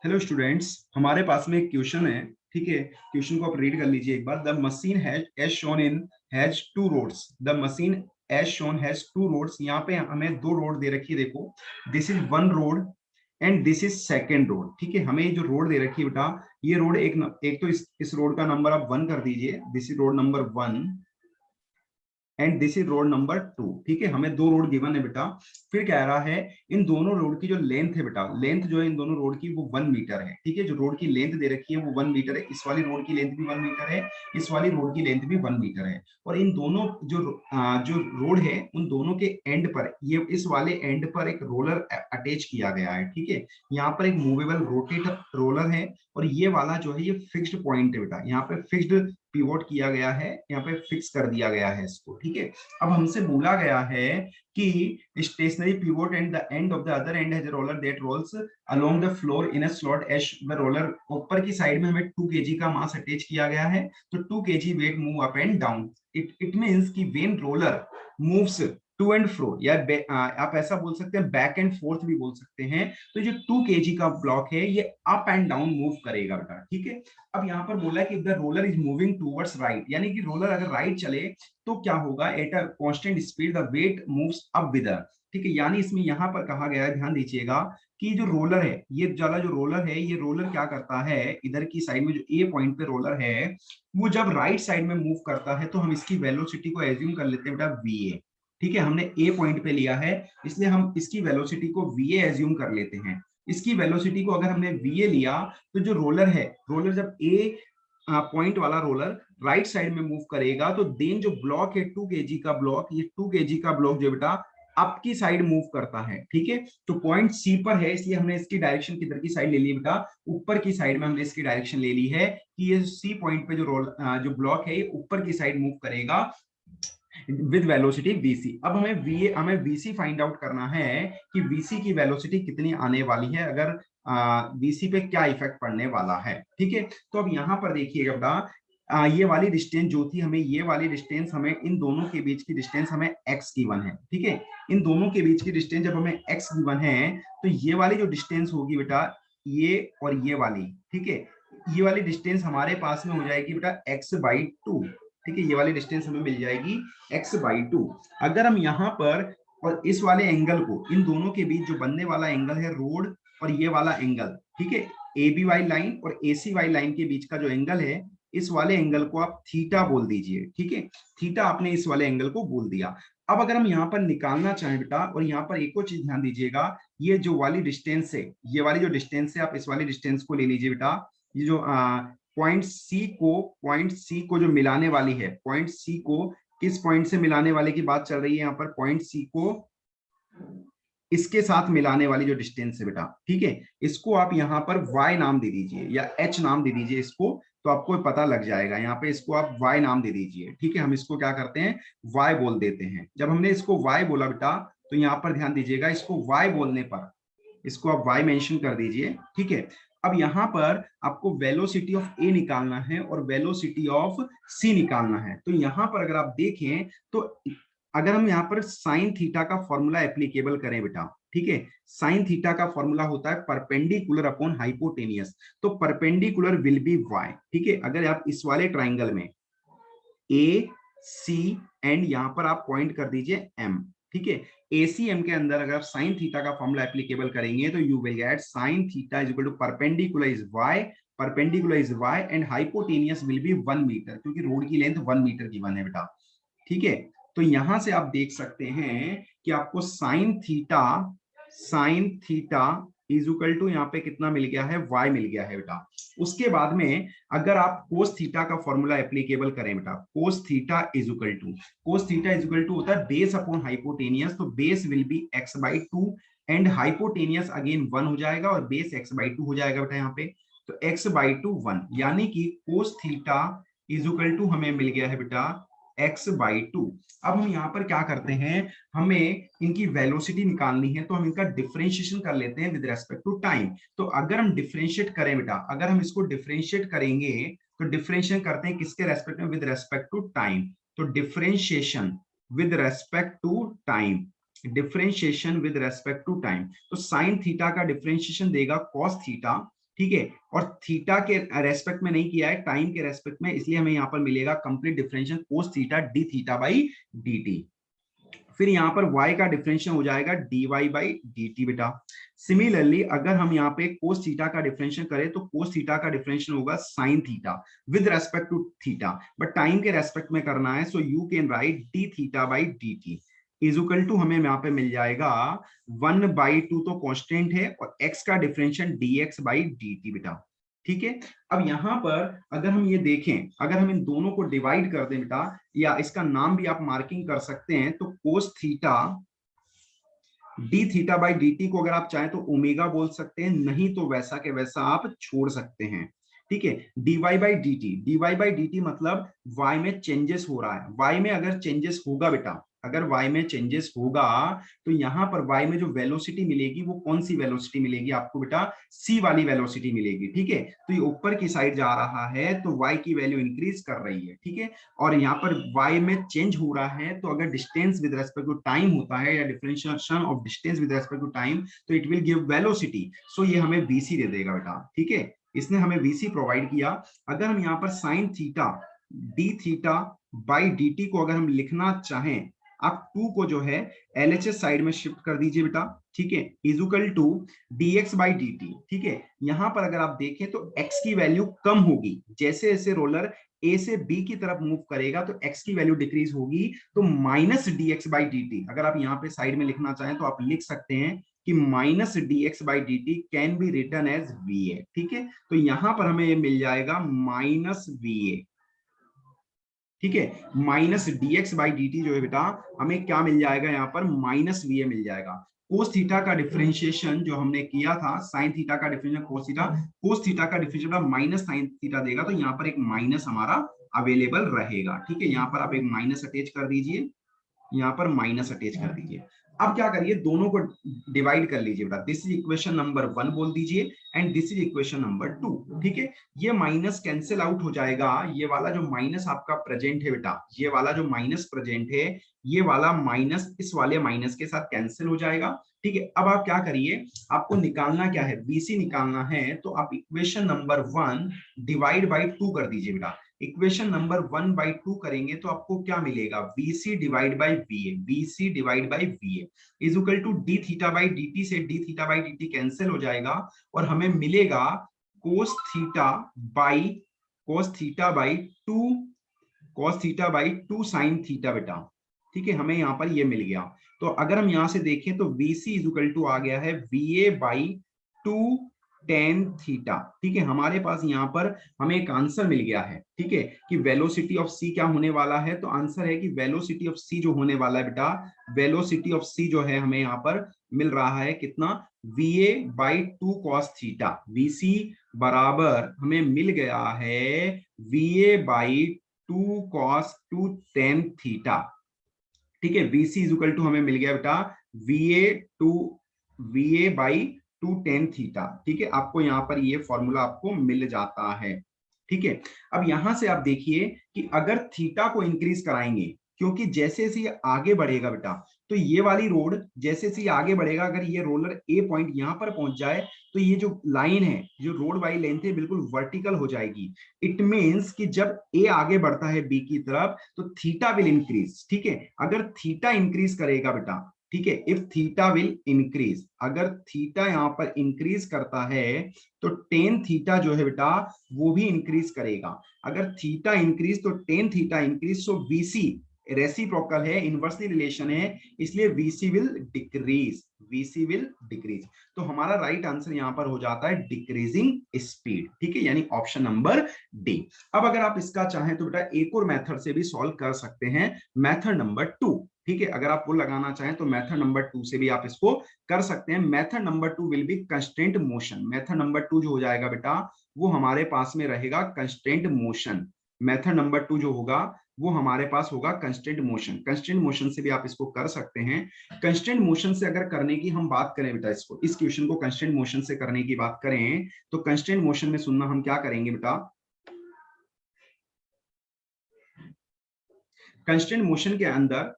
Hello students, हमारे पास में एक क्वेश्चन है। ठीक है, क्वेश्चन को आप रीड कर लीजिए एक बार। The machine has as shown in has two roads. The machine as shown has two roads. यहाँ पे हमें दो रोड दे रखी है। देखो, this is one road and this is second road. ठीक है, हमें जो रोड दे रखी है बेटा, ये रोड एक तो इस रोड का नंबर आप 1 कर दीजिए। This is road number 1 and this is road number 2। ठीक है, हमें दो रोड गिवन है बेटा। फिर कह रहा है इन दोनों रोड की जो लेंथ है बेटा, लेंथ जो है इन दोनों रोड की वो 1 मीटर है। ठीक है, जो रोड की लेंथ दे रखी है वो 1 मीटर है। इस वाली रोड की लेंथ भी 1 मीटर है, इस वाली रोड की लेंथ भी 1 मीटर है। और इन दोनों जो रोड है उन दोनों के एंड पर, ये इस वाले एंड पर एक रोलर अटैच किया गया है। ठीक है, यहाँ पर एक मूवेबल रोटेट रोलर है और ये वाला जो है ये फिक्स्ड पॉइंट है बेटा। यहाँ पे फिक्स्ड पिवोट किया गया है, यहाँ पे फिक्स कर दिया गया है इसको। ठीक है, अब हमसे बोला गया है कि stationary pivot and the end of the other end has a roller that rolls along the floor in a slot as the roller. ऊपर की साइड में हमें 2 kg का मास अटैच किया गया है, तो 2 kg weight move up and down. It means कि when roller moves to and fro, या आप ऐसा बोल सकते हैं बैक एंड फोर्थ भी बोल सकते हैं, तो जो 2 kg का ब्लॉक है ये अप एंड डाउन मूव करेगा बेटा। ठीक है, अब यहाँ पर बोला है कि the roller is moving towards right, यानी कि रोलर अगर राइट चले तो क्या होगा, at a constant speed the weight moves up with. ठीक है, यानी इसमें यहाँ पर कहा गया है, ध्यान दीजिएगा कि जो रोलर है, ये वाला जो रोलर है, ये रोलर क्या करता है, इधर की साइड में जो ए पॉइंट पे रोलर है वो जब राइट साइड में मूव करता है तो हम इसकी वेलोसिटी को एज्यूम कर लेते हैं बेटा वीए। ठीक है, हमने ए पॉइंट पे लिया है इसलिए हम इसकी वेलोसिटी को वीए एज्यूम कर लेते हैं। इसकी वेलोसिटी को अगर हमने वीए लिया तो जो रोलर है, रोलर जब ए पॉइंट वाला रोलर राइट साइड में मूव करेगा तो देन जो ब्लॉक है 2 kg का ब्लॉक, ये 2 kg का ब्लॉक जो बेटा अप की साइड मूव करता है। ठीक है, तो पॉइंट सी पर है इसलिए हमने इसकी डायरेक्शन किधर की साइड ले ली बेटा, ऊपर की साइड में हमने इसकी डायरेक्शन ले ली है कि ये सी पॉइंट पे जो ब्लॉक है ये ऊपर की साइड मूव करेगा विद वेलोसिटी vc। अब हमें vc फाइंड आउट करना है कि vc की वेलोसिटी कितनी आने वाली है, अगर vc पे क्या इफेक्ट पड़ने वाला है। ठीक है, तो अब यहाँ पर देखिएगा बेटा, ये वाली डिस्टेंस जो थी, हमें ये वाली डिस्टेंस, हमें इन दोनों के बीच की डिस्टेंस हमें x गिवन है। ठीक है, इन दोनों के बीच की डिस्टेंस जब हमें x गिवन है तो ये वाली जो डिस्टेंस होगी बेटा, ये और ये वाली, ठीक है, ये वाली डिस्टेंस हमारे पास में हो जाएगी बेटा x/2। ठीक है, ये वाली डिस्टेंस हमें मिल जाएगी x/2। अगर हम यहाँ पर और इस वाले एंगल को, इन दोनों के बीच जो बनने वाला एंगल है रोड और ये वाला एंगल, ठीक है, ए बी वाई लाइन और ए सी वाई लाइन के बीच का जो एंगल है, इस वाले एंगल को आप थीटा बोल दीजिए। ठीक है, थीटा आपने इस वाले एंगल को बोल दिया। अब अगर हम यहाँ पर निकालना चाहें बेटा, और यहाँ पर एक और चीज ध्यान दीजिएगा, ये जो वाली डिस्टेंस है, ये वाली जो डिस्टेंस है, आप इस वाली डिस्टेंस को ले लीजिए बेटा। ये जो पॉइंट सी को जो मिलाने वाली है, पॉइंट सी को किस पॉइंट से मिलाने वाले की बात चल रही है यहाँ पर, पॉइंट सी को इसके साथ मिलाने वाली जो डिस्टेंस है बेटा, ठीक है, इसको आप यहाँ पर y नाम दे दीजिए या h नाम दे दीजिए इसको, तो आपको पता लग जाएगा। यहाँ पे इसको आप y नाम दे दीजिए। ठीक है, हम इसको क्या करते हैं, y बोल देते हैं। जब हमने इसको y बोला बेटा, तो यहाँ पर ध्यान दीजिएगा, इसको y बोलने पर इसको आप y मेंशन कर दीजिए। ठीक है, अब यहाँ पर आपको वेलोसिटी ऑफ ए निकालना है और वेलोसिटी ऑफ सी निकालना है। तो यहाँ पर अगर आप देखें तो अगर हम यहाँ पर साइन थीटा का फॉर्मूला एप्लीकेबल करें बेटा, ठीक है, साइन थीटा का फॉर्मूला होता है परपेंडिकुलर अपॉन हाइपोटेनियस, तो परपेंडिकुलर विल बी y। ठीक है, अगर आप इस वाले ट्राइंगल में ए सी एंड यहाँ पर आप पॉइंट कर दीजिए m, ठीक है, एसीएम के अंदर अगर आप साइन थीटा का फॉर्मूला एप्लीकेबल करेंगे तो you will get sine theta is equal to perpendicular is y and hypotenuse will be 1 metre, क्योंकि रोड की लेंथ 1 मीटर की 1 है बेटा। ठीक है, तो यहां से आप देख सकते हैं कि आपको sine theta is equal to यहाँ पे कितना मिल गया है, y मिल गया है बेटा। उसके बाद में अगर आप कोस थीटा का फॉर्मूला एप्लीकेबल करें बेटा, cos theta is equal to होता है बेस अपॉन हाइपोटेनियस, तो base will be x/2 and hypotenuse again 1 हो जाएगा और बेस x/2 हो जाएगा बेटा यहाँ पे, तो x/2 1, यानी कि cos theta is equal to हमें मिल गया है बेटा x/2। अब हम यहाँ पर क्या करते हैं, हमें इनकी वेलोसिटी निकालनी है, तो हम इनका डिफरेंशिएशन कर लेते हैं विद रेस्पेक्ट टू टाइम। तो अगर हम डिफरेंशिएट करें बेटा, अगर हम इसको डिफरेंशिएट करेंगे तो डिफरेंशिएशन करते हैं किसके रेस्पेक्ट में, विद रेस्पेक्ट टू टाइम। तो differentiation with respect to time, differentiation with respect to time, तो साइन थीटा का डिफरेंशिएशन देगा कॉस थीटा ठीक है, और थीटा के रेस्पेक्ट में नहीं किया है, टाइम के रेस्पेक्ट में, इसलिए हमें यहाँ पर मिलेगा complete differential cos theta D theta by d T. फिर यहाँ पर y का डिफरेंशियल हो जाएगा dy बाई डी टी बेटा। सिमिलरली अगर हम यहाँ पे कोस थीटा का डिफरेंशियल करें तो कोस थीटा का डिफरेंशियल होगा sine theta with respect to theta, but time के रेस्पेक्ट में करना है, so you can write d theta by d t equal to हमें यहाँ पे मिल जाएगा 1/2 तो कांस्टेंट है और x का differential dx by d T बेटा। ठीक है, अब यहाँ पर अगर हम ये देखें, अगर हम इन दोनों को डिवाइड कर दें बेटा, या इसका नाम भी आप मार्किंग कर सकते हैं, तो cos theta D theta by d T को अगर आप चाहें तो ओमेगा बोल सकते हैं, नहीं तो वैसा के वैसा आप छोड़ सकते हैं। ठीक है, dy by d T, dy by d T मतलब y में चेंजेस हो रहा है, y में अगर चेंजेस होगा बेटा, अगर y में चेंजेस होगा तो यहाँ पर y में जो वेलोसिटी मिलेगी वो कौन सी वेलोसिटी मिलेगी आपको बेटा, c वाली वेलोसिटी मिलेगी। ठीक है, तो ये ऊपर की साइड जा रहा है तो y की वैल्यू इंक्रीज कर रही है। ठीक है, और यहाँ पर y में चेंज हो रहा है, तो अगर distance with respect to time होता है या differentiation of distance with respect to time, तो इट विल गिव वेलोसिटी, सो ये हमें vc दे देगा बेटा। ठीक है, इसने हमें vc प्रोवाइड किया। अगर हम यहाँ पर sine theta D theta by d T को अगर हम लिखना चाहें, आप 2 को जो है LHS साइड में शिफ्ट कर दीजिए बेटा। ठीक है, equal to dx by d t. ठीक है, यहां पर अगर आप देखें तो x की वैल्यू कम होगी, जैसे जैसे रोलर A से B की तरफ मूव करेगा तो x की वैल्यू डिक्रीज होगी, तो minus dx by d T, अगर आप यहाँ पे साइड में लिखना चाहें तो आप लिख सकते हैं कि minus dx by d t can be written as va। ठीक है, तो यहां पर हमें ये मिल जाएगा माइनस va। ठीक है, minus dx by d T जो है बेटा, हमें क्या मिल जाएगा यहाँ पर, माइनस va मिल जाएगा। कोस थीटा का डिफरेंशिएशन जो हमने किया था, साइन थीटा का डिफरेंशिएशन कोस थीटा, कोस थीटा का डिफरेंशिएशन माइनस साइन थीटा देगा, तो यहाँ पर एक माइनस हमारा अवेलेबल रहेगा। ठीक है, यहाँ पर आप एक माइनस अटैच कर दीजिए, यहाँ पर माइनस अटैच कर दीजिए। अब क्या करिए, दोनों को डिवाइड कर लीजिए बेटा, दिस इज इक्वेशन नंबर 1 बोल दीजिए and this is equation number 2। ठीक है, ये माइनस कैंसिल आउट हो जाएगा, ये वाला जो माइनस आपका प्रेजेंट है बेटा, ये वाला जो माइनस प्रेजेंट है, ये वाला माइनस इस वाले माइनस के साथ कैंसिल हो जाएगा। ठीक है, अब आप क्या करिए, आपको निकालना क्या है, VC निकालना है, तो आप इक्वेशन नंबर 1 डिवाइड बाई 2 कर दीजिए बेटा। इक्वेशन नंबर 1/2 करेंगे तो आपको क्या मिलेगा, VC divide by VA, VC divide by VA is equal to d theta by dt, से d theta by dt cancel हो जाएगा और हमें मिलेगा cos theta by two, cos theta by 2 sine theta बेटा। ठीक है, हमें यहाँ पर ये मिल गया। तो अगर हम यहाँ से देखें तो VC इज इक्वल टू आ गया है VA बाई 2 टेन थीटा। ठीक है, हमारे पास यहाँ पर हमें एक आंसर मिल गया है। ठीक है, कि वेलोसिटी ऑफ C क्या होने वाला है, तो आंसर है कि वेलोसिटी ऑफ C जो होने वाला है बेटा, वेलोसिटी ऑफ C जो है हमें यहाँ पर मिल रहा है कितना, VA by 2 cos theta. VC बराबर हमें मिल गया है VA by 2 cos 2 tan theta. ठीक है, VC इज इक्वल टू हमें मिल गया बेटा VA बाई 2 tan थीटा। ठीक है, आपको यहाँ पर ये फॉर्मूला आपको मिल जाता है। ठीक है, अब यहां से आप देखिए कि अगर थीटा को इंक्रीज कराएंगे, क्योंकि जैसे जैसे ये आगे बढ़ेगा बेटा, तो ये वाली रोड जैसे जैसे आगे बढ़ेगा, अगर ये रोलर ए पॉइंट यहाँ पर पहुंच जाए तो ये जो लाइन है, जो रोड वाली लेंथ है, बिल्कुल वर्टिकल हो जाएगी। इट मीन्स कि जब ए आगे बढ़ता है बी की तरफ तो थीटा विल इंक्रीज। ठीक है, अगर थीटा इंक्रीज करेगा बेटा, ठीक है, इफ थीटा विल इंक्रीज, अगर थीटा यहाँ पर इंक्रीज करता है तो टेन थीटा जो है बेटा वो भी इंक्रीज करेगा। अगर थीटा इंक्रीज तो टेन थीटा इंक्रीज, सो VC रेसिप्रोकल है, इनवर्सली रिलेशन है, इसलिए VC will decrease, VC will decrease. तो हमारा राइट आंसर यहाँ पर हो जाता है डिक्रीजिंग स्पीड। ठीक है, यानी ऑप्शन नंबर डी। अब अगर आप इसका चाहें तो बेटा एक और मेथड से भी सॉल्व कर सकते हैं, मेथड नंबर 2। ठीक है, अगर आप वो लगाना चाहें तो मेथड नंबर 2 से भी आप इसको कर सकते हैं। Method number 2 will be constraint motion. Method number 2 जो हो जाएगा बेटा वो हमारे पास में रहेगा कंस्ट्रेंट मोशन। मेथड नंबर 2 जो होगा वो हमारे पास होगा कंस्ट्रेंट मोशन। कंस्ट्रेंट मोशन से भी आप इसको कर सकते हैं। कंस्ट्रेंट मोशन से अगर करने की हम बात करें बेटा, इसको इस क्वेश्चन को कंस्ट्रेंट मोशन से करने की बात करें तो कंस्ट्रेंट मोशन में सुनना, हम क्या करेंगे बेटा, कंस्ट्रेंट मोशन के अंदर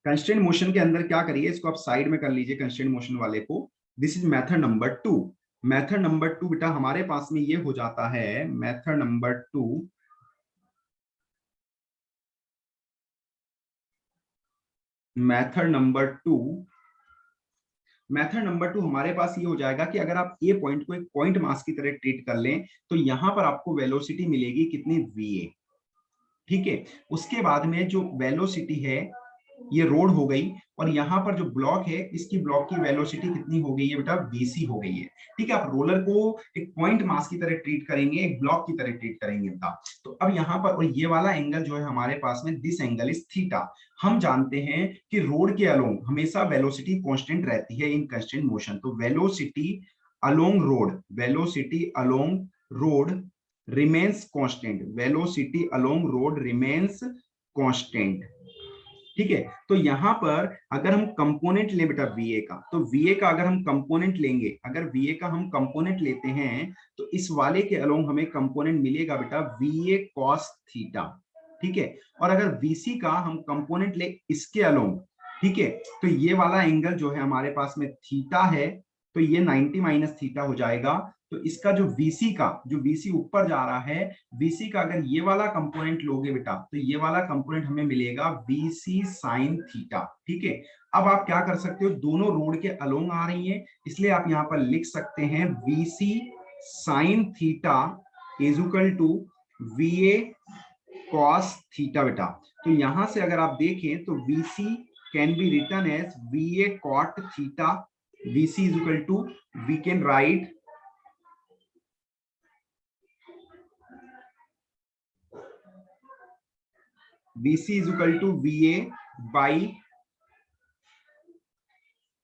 कंस्ट्रेंट मोशन के अंदर क्या करिए, इसको आप साइड में कर लीजिए कंस्ट्रेंट मोशन वाले को। This is method number 2। Method number 2 बेटा हमारे पास में ये हो जाता है, method number 2, method number 2, method number 2 हमारे पास ये हो जाएगा कि अगर आप ए पॉइंट को एक पॉइंट मास की तरह ट्रीट कर लें तो यहां पर आपको वेलोसिटी मिलेगी कितनी, वीए। ठीक है, उसके बाद में जो वेलोसिटी है ये रोड हो गई, और यहाँ पर जो ब्लॉक है इसकी ब्लॉक की वेलोसिटी कितनी हो गई है बेटा, वीसी हो गई है। ठीक है, आप रोलर को एक पॉइंट मास की तरह ट्रीट करेंगे, एक ब्लॉक की तरह ट्रीट करेंगे बेटा। तो अब यहाँ पर, और ये वाला एंगल जो है हमारे पास में, दिस एंगल इज थीटा। हम जानते हैं कि रोड के अलोंग हमेशा वेलोसिटी कांस्टेंट रहती है इन कंस्टेंट मोशन। तो velocity along road, velocity along road remains constant, velocity along road remains constant. ठीक है, तो यहां पर अगर हम कंपोनेंट ले बेटा वीए का, तो वीए का अगर हम कंपोनेंट लेंगे, अगर वीए का हम कंपोनेंट लेते हैं तो इस वाले के अलोंग हमें कंपोनेंट मिलेगा बेटा वीए कॉस थीटा। ठीक है, और अगर वीसी का हम कंपोनेंट ले इसके अलोंग, ठीक है, तो ये वाला एंगल जो है हमारे पास में थीटा है, तो ये 90 माइनस थीटा हो जाएगा। तो इसका जो वीसी का, जो वीसी ऊपर जा रहा है, वीसी का अगर ये वाला कंपोनेंट लोगे बेटा तो ये वाला कंपोनेंट हमें मिलेगा वीसी साइन थीटा। ठीक है, अब आप क्या कर सकते हो, दोनों रोड के अलोंग आ रही हैं, इसलिए आप यहां पर लिख सकते हैं VC sine theta is equal to VA cos theta बेटा। तो यहां से अगर आप देखें तो VC can be written as VA cot theta, VC is equal to, we can write VC is equal to VA by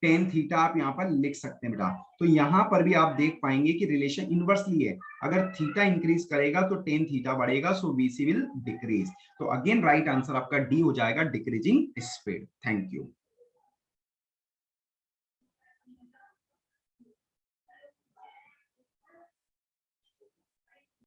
tan theta, आप यहां पर लिख सकते हैं बेटा। तो यहां पर भी आप देख पाएंगे कि रिलेशन इनवर्सली है, अगर थीटा इंक्रीज करेगा तो टेन थीटा बढ़ेगा, सो VC विल डिक्रीज। तो अगेन राइट आंसर आपका डी हो जाएगा, डिक्रीजिंग स्पीड। Thank you.